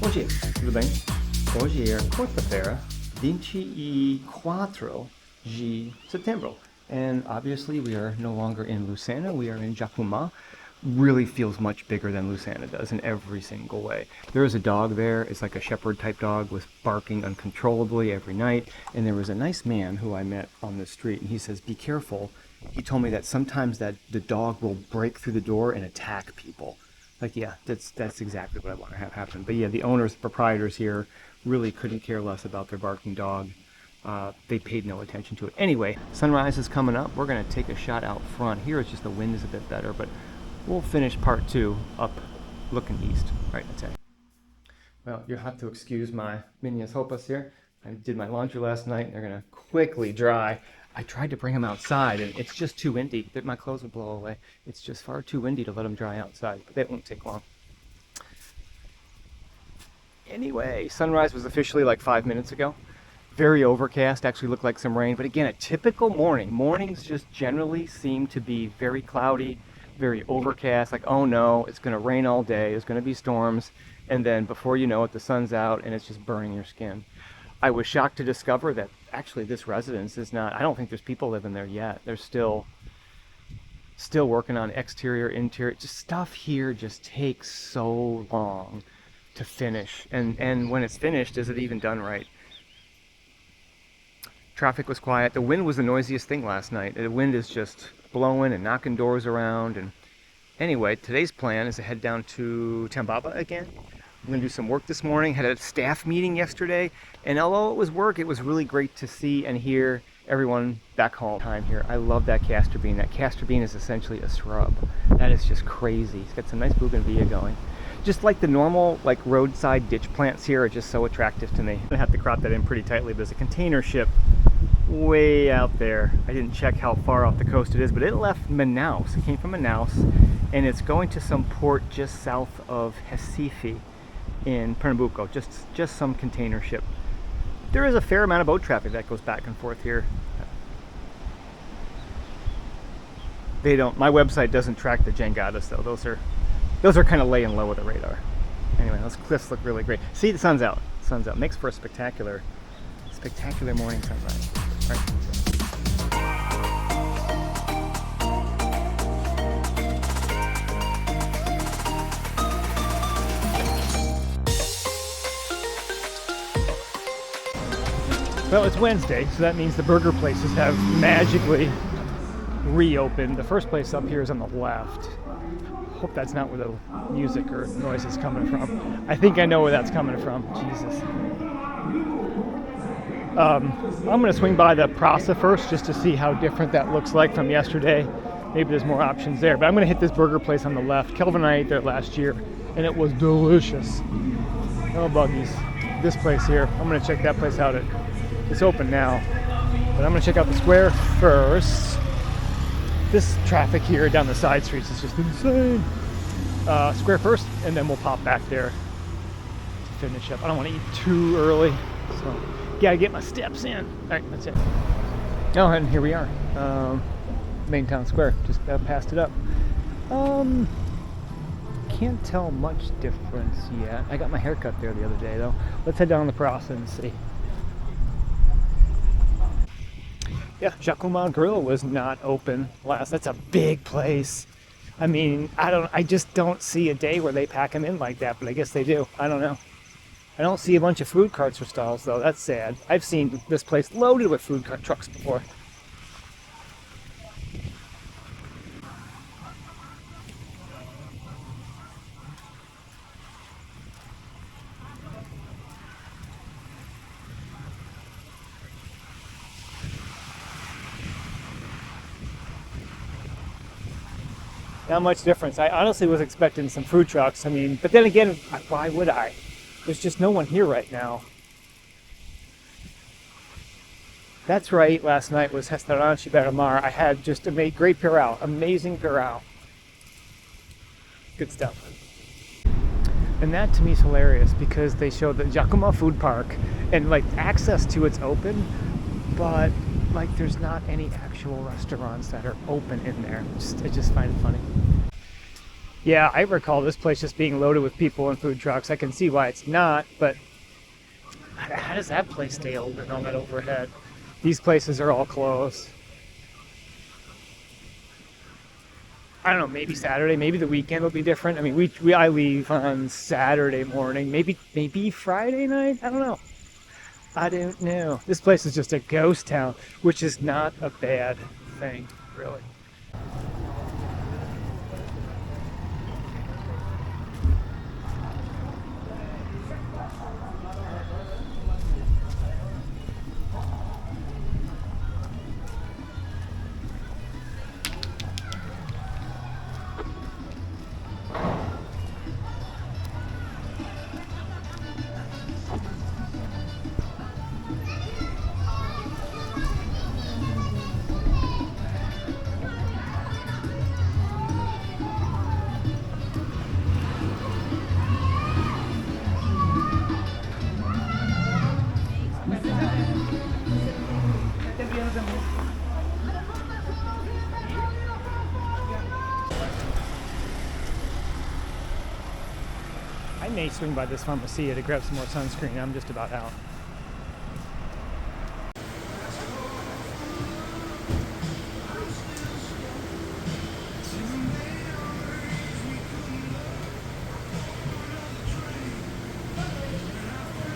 Hoje, tudo bem? Hoje é quarta-feira, 24 de setembro. And obviously we are no longer in Lucena, we are in Jacumã. Really feels much bigger than Lucena does in every single way. There is a dog there, it's like a shepherd type dog with barking uncontrollably every night. And there was a nice man who I met on the street and he says, be careful. He told me that sometimes that the dog will break through the door and attack people. Like, yeah, that's exactly what I want to have happen. But yeah, the owners, proprietors here really couldn't care less about their barking dog. They paid no attention to it. Anyway, sunrise is coming up. We're going to take a shot out front. Here it's just the wind is a bit better, but we'll finish part 2 up looking east. Right, that's it. Well, you'll have to excuse my minions hopas here. I did my laundry last night. They're going to quickly dry. I tried to bring them outside and it's just too windy. My clothes would blow away. It's just far too windy to let them dry outside, but that won't take long. Anyway, sunrise was officially like 5 minutes ago. Very overcast, actually looked like some rain, but again, a typical morning. Mornings just generally seem to be very cloudy, very overcast, like, oh no, it's gonna rain all day, there's gonna be storms, and then before you know it, the sun's out and it's just burning your skin. I was shocked to discover that actually this residence is not, I don't think there's people living there yet. They're still working on exterior, interior, just stuff here just takes so long to finish. And when it's finished, is it even done right? Traffic was quiet. The wind was the noisiest thing last night. The wind is just blowing and knocking doors around. And anyway, today's plan is to head down to Tambaba again. I'm going to do some work this morning. Had a staff meeting yesterday, and although it was work, it was really great to see and hear everyone back home time here. I love that castor bean. That castor bean is essentially a shrub. That is just crazy. It's got some nice bougainvillea going. Just like the normal like roadside ditch plants here are just so attractive to me. I'm going to have to crop that in pretty tightly. There's a container ship way out there. I didn't check how far off the coast it is, but it left Manaus. It came from Manaus, and it's going to some port just south of Recife in Pernambuco, just some container ship. There is a fair amount of boat traffic that goes back and forth here. My website doesn't track the jangadas though. Those are kind of laying low with the radar. Anyway, those cliffs look really great. See, the sun's out. Sun's out. Makes for a spectacular morning sunrise. All right. Well, it's Wednesday, so that means the burger places have magically reopened. The first place up here is on the left. Hope that's not where the music or noise is coming from. I think I know where that's coming from. Jesus. I'm going to swing by the Praça first just to see how different that looks like from yesterday. Maybe there's more options there, but I'm going to hit this burger place on the left. Kelvin and I ate there last year, and it was delicious. No buggies. This place here, I'm going to check that place out. It's open now, but I'm going to check out the square first. This traffic here down the side streets is just insane. Square first, and then we'll pop back there to finish up. I don't want to eat too early, so gotta get my steps in. All right, that's it. Oh, and here we are, main town square. Just passed it up. Can't tell much difference yet. I got my hair cut there the other day, though. Let's head down the Praça and see. Yeah, Jacumã Grill was not open last. That's a big place. I mean, I just don't see a day where they pack them in like that, but I guess they do. I don't know. I don't see a bunch of food carts or stalls, though. That's sad. I've seen this place loaded with food cart trucks before. Not much difference. I honestly was expecting some food trucks. I mean, but then again, why would I? There's just no one here right now. That's right, last night was Residencial Terramar. I had just a great pirao, amazing pirao. Good stuff. And that to me is hilarious because they showed the Jacumã food park and like access to it's open, but like there's not any actual restaurants that are open in there. I just find it funny. Yeah, I recall this place just being loaded with people and food trucks. I can see why it's not, but how does that place stay open on that overhead? These places are all closed. I don't know, maybe Saturday, maybe the weekend will be different. I mean, I leave on Saturday morning, maybe Friday night. I don't know. I don't know. This place is just a ghost town, which is not a bad thing, really. I may swing by this pharmacia to grab some more sunscreen. I'm just about out.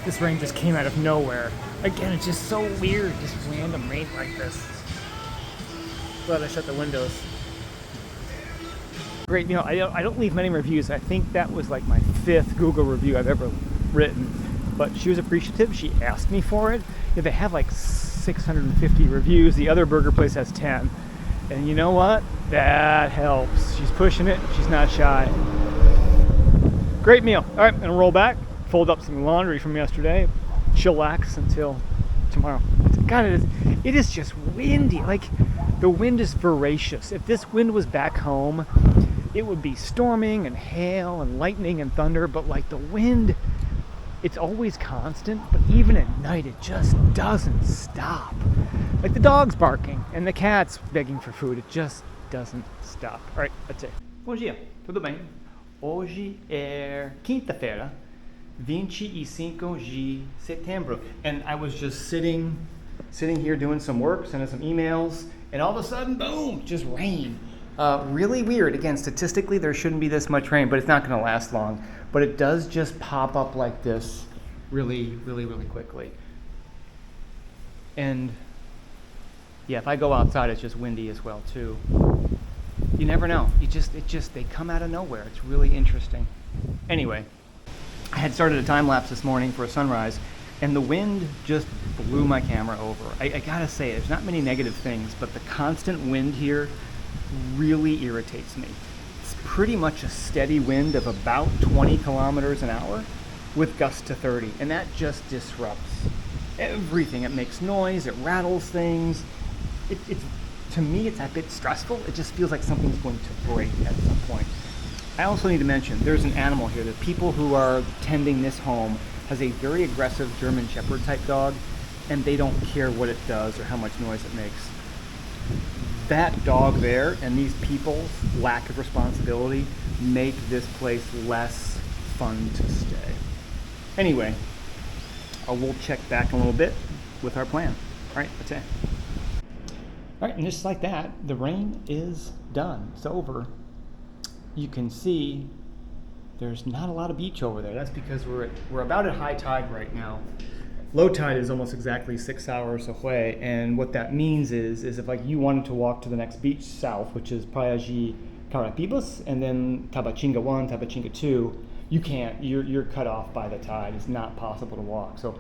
This rain just came out of nowhere. Again, it's just so weird, just random rain like this. Glad I shut the windows. Great, you know, I don't leave many reviews. I think that was like my 5th Google review I've ever written. But she was appreciative. She asked me for it. Yeah, they have like 650 reviews. The other burger place has 10. And you know what? That helps. She's pushing it. She's not shy. Great meal. All right, I'm gonna roll back, fold up some laundry from yesterday, chillax until tomorrow. God, it is just windy. Like, the wind is voracious. If this wind was back home, it would be storming and hail and lightning and thunder, but like the wind, it's always constant, but even at night it just doesn't stop. Like the dog's barking and the cat's begging for food, it just doesn't stop. All right, that's it. Bom dia, tudo bem? Hoje é quinta-feira, 25 de setembro. And I was just sitting here doing some work, sending some emails, and all of a sudden, boom, just rain. Really weird. Again, statistically, there shouldn't be this much rain, but it's not going to last long. But it does just pop up like this really, really, really quickly. And yeah, if I go outside, it's just windy as well, too. You never know. They come out of nowhere. It's really interesting. Anyway, I had started a time lapse this morning for a sunrise, and the wind just blew my camera over. I gotta say, there's not many negative things, but the constant wind here really irritates me. It's pretty much a steady wind of about 20 kilometers an hour with gusts to 30, and that just disrupts everything. It makes noise, it rattles things. It's to me, it's a bit stressful. It just feels like something's going to break at some point. I also need to mention, there's an animal here. The people who are tending this home has a very aggressive German Shepherd type dog, and they don't care what it does or how much noise it makes. That dog there and these people's lack of responsibility make this place less fun to stay. Anyway, we'll check back in a little bit with our plan. All right, that's it. All right, and just like that, the rain is done. It's over. You can see there's not a lot of beach over there. That's because we're about at high tide right now. Low tide is almost exactly 6 hours away, and what that means is if like you wanted to walk to the next beach south, which is Praia de Arapuca, and then Tabatinga 1, Tabatinga 2, you can't. You're cut off by the tide. It's not possible to walk. So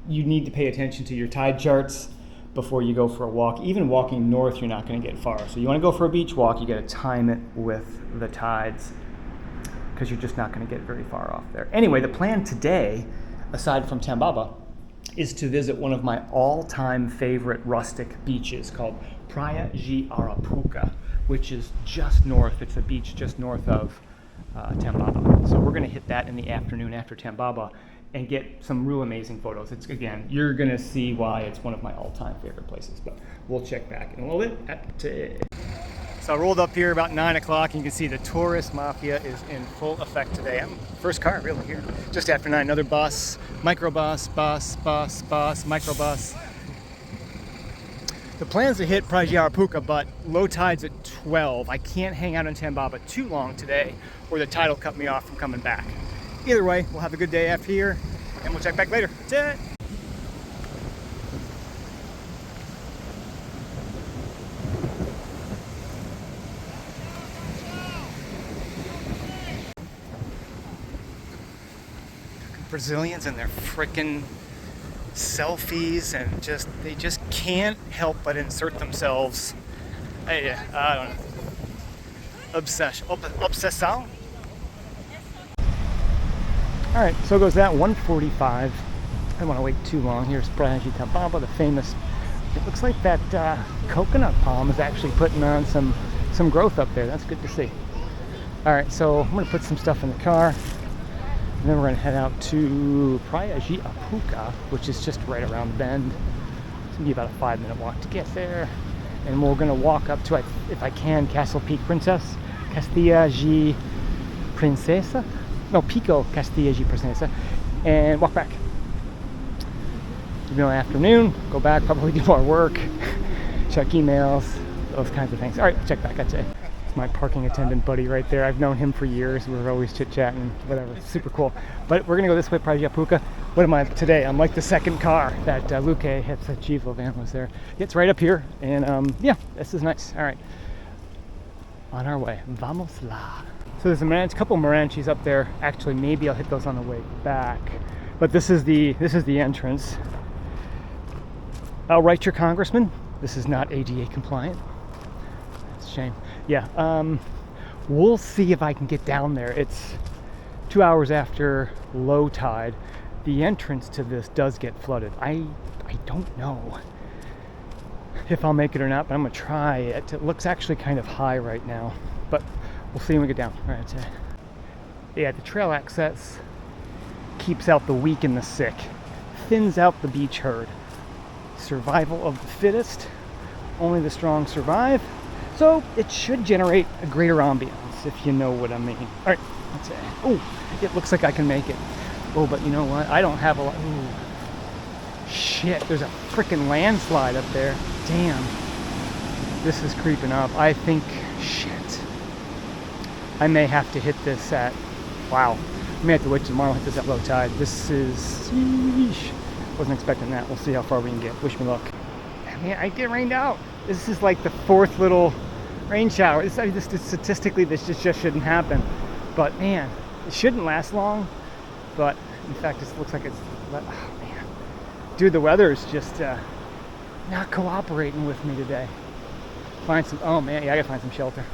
you need to pay attention to your tide charts before you go for a walk. Even walking north, you're not going to get far. So you want to go for a beach walk, you got to time it with the tides, because you're just not going to get very far off there. Anyway, the plan today, aside from Tambaba, is to visit one of my all-time favorite rustic beaches called Praia de Arapuca, which is just north. It's a beach just north of Tambaba. So we're going to hit that in the afternoon after Tambaba and get some real amazing photos. It's, again, you're going to see why it's one of my all-time favorite places, but we'll check back in a little bit. So I rolled up here about 9 o'clock, and you can see the tourist mafia is in full effect today. I'm first car really here. Just after 9, another bus, microbus, bus, microbus. The plan's to hit Praia de Arapuca, but low tide's at 12. I can't hang out in Tambaba too long today, or the tide will cut me off from coming back. Either way, we'll have a good day after here, and we'll check back later. That's it. Brazilians and their frickin' selfies, and they just can't help but insert themselves. I don't know. Obsessão. All right, so goes that 1:45. I don't want to wait too long. Here's Praia de Tambaba, the famous. It looks like that coconut palm is actually putting on some growth up there. That's good to see. All right, so I'm gonna put some stuff in the car. And then we're going to head out to Praia de Arapuca, which is just right around the bend. It's going to be about a 5-minute walk to get there. And we're going to walk up to, if I can, Castle Peak Princess. Castilla de Princesa? No, Pico Castilla de Princesa. And walk back. Afternoon, go back, probably do more work, check emails, those kinds of things. All right, check back, I'd say. My parking attendant buddy right there. I've known him for years. We're always chit-chatting, whatever. It's super cool. But we're gonna go this way, Praia de Arapuca. What am I today? I'm like the second car that Luke had said Chuva van was there. It's right up here, and yeah, this is nice. All right, on our way. Vamos lá. So there's a couple Maranchis up there. Actually, maybe I'll hit those on the way back. But this is the entrance. I'll write your congressman. This is not ADA compliant. It's a shame. Yeah, we'll see if I can get down there. It's 2 hours after low tide. The entrance to this does get flooded. I don't know if I'll make it or not, but I'm gonna try it. It looks actually kind of high right now, but we'll see when we get down. All right, yeah, the trail access keeps out the weak and the sick, thins out the beach herd. Survival of the fittest. Only the strong survive. So it should generate a greater ambience, if you know what I mean. All right, that's it. Oh, it looks like I can make it. Oh, but you know what? I don't have a lot. Ooh, shit, there's a freaking landslide up there. Damn, this is creeping up. I think, shit, I may have to hit this at, wow. I may have to wait till tomorrow and hit this at low tide. This is, sheesh. Wasn't expecting that. We'll see how far we can get. Wish me luck. Man, I get rained out. This is like the 4th little rain shower. Statistically, this just shouldn't happen. But man, it shouldn't last long. But in fact, it looks like it's, oh man. Dude, the weather is just not cooperating with me today. Find some, oh man, yeah, I gotta find some shelter.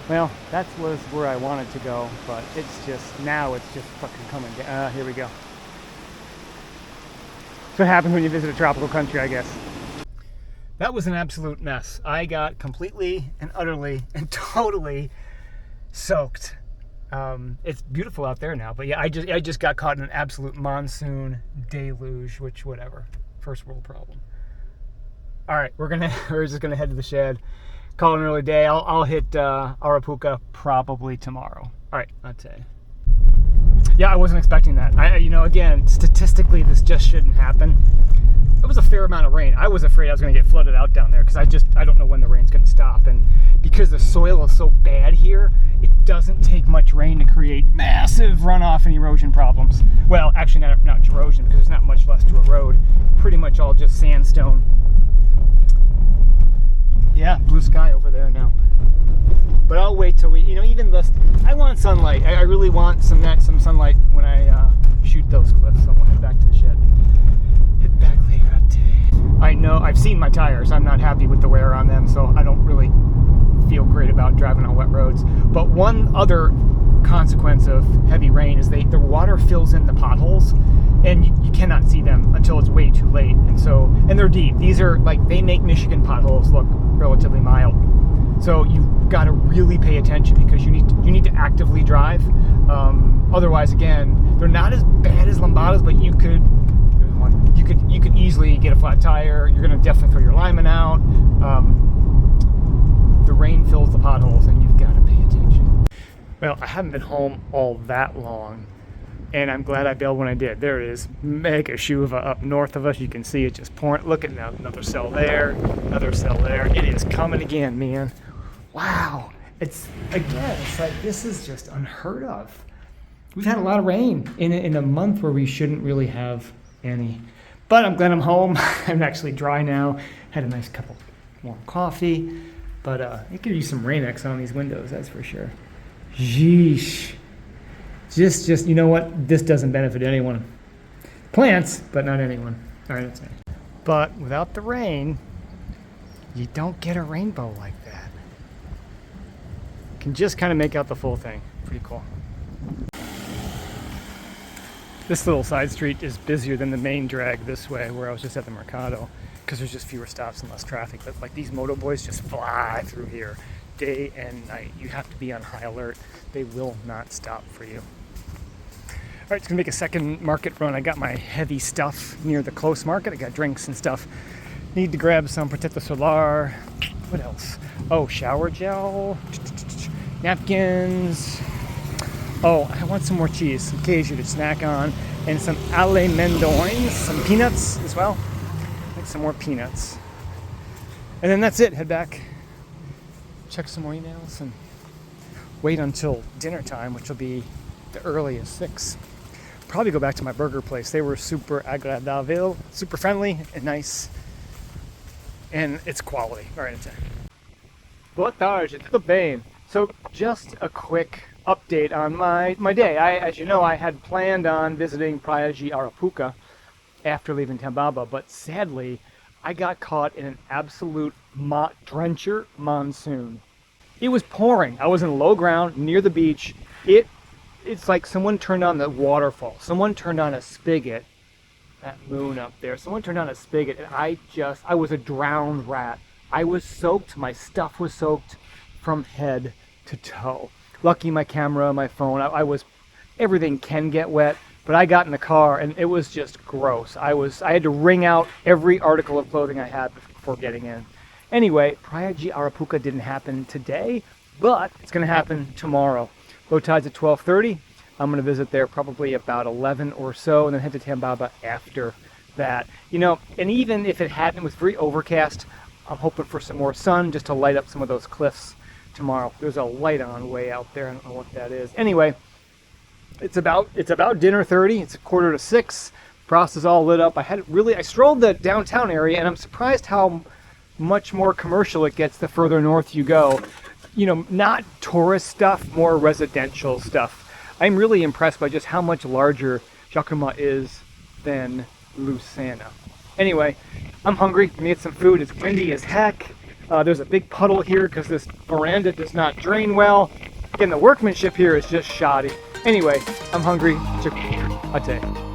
Well, that was where I wanted to go, but it's just, now it's just fucking coming down. Here we go. That's what happens when you visit a tropical country, I guess. That was an absolute mess. I got completely and utterly and totally soaked. It's beautiful out there now, but yeah, I just got caught in an absolute monsoon deluge, which whatever, first world problem. All right, we're just gonna head to the shed, call it an early day. I'll hit Arapuca probably tomorrow. All right, that's it. Yeah, I wasn't expecting that. Again, statistically, this just shouldn't happen. It was a fair amount of rain. I was afraid I was going to get flooded out down there because I don't know when the rain's going to stop. And because the soil is so bad here, it doesn't take much rain to create massive runoff and erosion problems. Well, actually not erosion because there's not much left to erode. Pretty much all just sandstone. Yeah, blue sky over there now. But I'll wait till we, even this, I want sunlight. I really want some sunlight when I shoot those cliffs. So I'm going to head back to the shed. Hit back later today. I know, I've seen my tires. I'm not happy with the wear on them, so I don't really feel great about driving on wet roads. But one other consequence of heavy rain is the water fills in the potholes, and you cannot see them until it's way too late. And they're deep. These are they make Michigan potholes look relatively mild. So you've got to really pay attention because you need to actively drive. Otherwise, again, they're not as bad as Lombardos, but you could easily get a flat tire. You're going to definitely throw your lineman out. the rain fills the potholes and you've got to pay attention. Well, I haven't been home all that long, and I'm glad I bailed when I did. There is mega Chuva up north of us. You can see it just pouring. Look at another cell there, another cell there. It is coming again, man. Wow. It's like this is just unheard of. We've had a lot of rain in a month where we shouldn't really have any. But I'm glad I'm home. I'm actually dry now. Had a nice cup of warm coffee. But it could use some Rain-X on these windows, that's for sure. Yeesh. Just you know what? This doesn't benefit anyone. Plants, but not anyone. All right, that's it. But without the rain, you don't get a rainbow like that. You can just kind of make out the full thing. Pretty cool. This little side street is busier than the main drag this way, where I was just at the Mercado, because there's just fewer stops and less traffic. But like these moto boys just fly through here day and night. You have to be on high alert. They will not stop for you. All right, it's gonna make a second market run. I got my heavy stuff near the close market. I got drinks and stuff. Need to grab some Protector Solar. What else? Oh, shower gel, napkins. Oh, I want some more cheese, some cashew to snack on, and some almondines, some peanuts as well. Like some more peanuts. And then that's it, head back, check some more emails, and wait until dinner time, which will be the earliest 6. Probably go back to my burger place. They were super agradable, super friendly and nice, and it's quality. All right, that's it. Boa tarde, tudo bem? So just a quick update on my day. As you know, I had planned on visiting Praia de Arapuca after leaving Tambaba, but sadly, I got caught in an absolute drencher monsoon. It was pouring. I was in low ground near the beach. It's like someone turned on the waterfall. Someone turned on a spigot. That moon up there. Someone turned on a spigot, and I was a drowned rat. I was soaked. My stuff was soaked from head to toe. Lucky my camera, my phone, everything can get wet, but I got in the car and it was just gross. I had to wring out every article of clothing I had before getting in. Anyway, Praia de Arapuca didn't happen today, but it's going to happen tomorrow. Low tide's at 12:30. I'm going to visit there probably about 11 or so, and then head to Tambaba after that. You know, and even if it was very overcast, I'm hoping for some more sun just to light up some of those cliffs tomorrow. There's a light on way out there. I don't know what that is. Anyway, it's about dinner 30. It's 5:45. Praça is all lit up. I strolled the downtown area, and I'm surprised how much more commercial it gets the further north you go. You know, not tourist stuff, more residential stuff. I'm really impressed by just how much larger Jacumã is than Lucena. Anyway, I'm hungry. Let me get some food. It's windy as heck. There's a big puddle here because this veranda does not drain well. Again, the workmanship here is just shoddy. Anyway, I'm hungry. Ate.